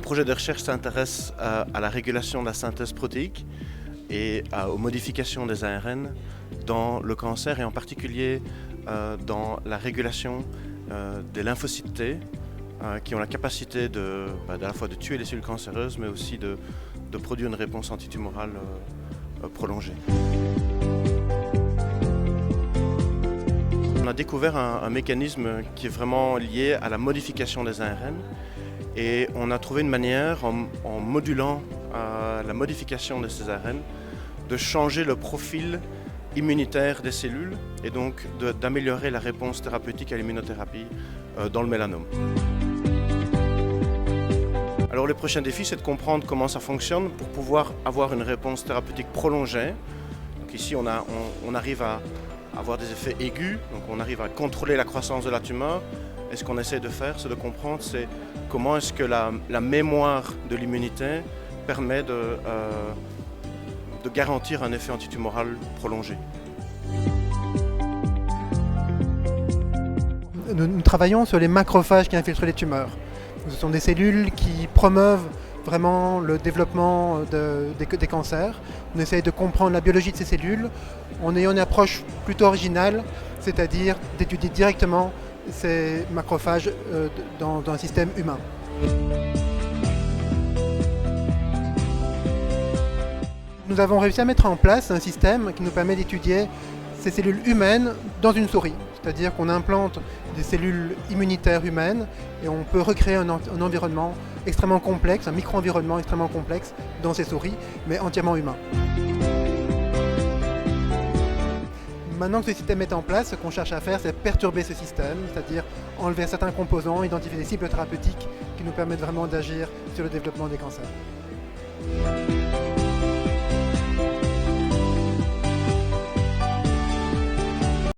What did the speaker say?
projet de recherche s'intéresse à la régulation de la synthèse protéique et aux modifications des ARN dans le cancer et en particulier dans la régulation des lymphocytes T qui ont la capacité à la fois de tuer les cellules cancéreuses mais aussi de produire une réponse antitumorale prolongée. On a découvert un mécanisme qui est vraiment lié à la modification des ARN et on a trouvé une manière, en modulant la modification de ces ARN, de changer le profil immunitaire des cellules et donc d'améliorer la réponse thérapeutique à l'immunothérapie dans le mélanome. Alors le prochain défi, c'est de comprendre comment ça fonctionne pour pouvoir avoir une réponse thérapeutique prolongée. Donc ici, on arrive à avoir des effets aigus, donc on arrive à contrôler la croissance de la tumeur. Et ce qu'on essaie de faire, c'est de comprendre comment est-ce que la mémoire de l'immunité permet de garantir un effet antitumoral prolongé. Nous travaillons sur les macrophages qui infiltrent les tumeurs. Ce sont des cellules qui promeuvent vraiment le développement des cancers. On essaye de comprendre la biologie de ces cellules en ayant une approche plutôt originale, c'est-à-dire d'étudier directement ces macrophages dans un système humain. Nous avons réussi à mettre en place un système qui nous permet d'étudier ces cellules humaines dans une souris. C'est-à-dire qu'on implante des cellules immunitaires humaines et on peut recréer un environnement extrêmement complexe, un micro-environnement extrêmement complexe dans ces souris, mais entièrement humain. Maintenant que ce système est en place, ce qu'on cherche à faire, c'est perturber ce système, c'est-à-dire enlever certains composants, identifier des cibles thérapeutiques qui nous permettent vraiment d'agir sur le développement des cancers.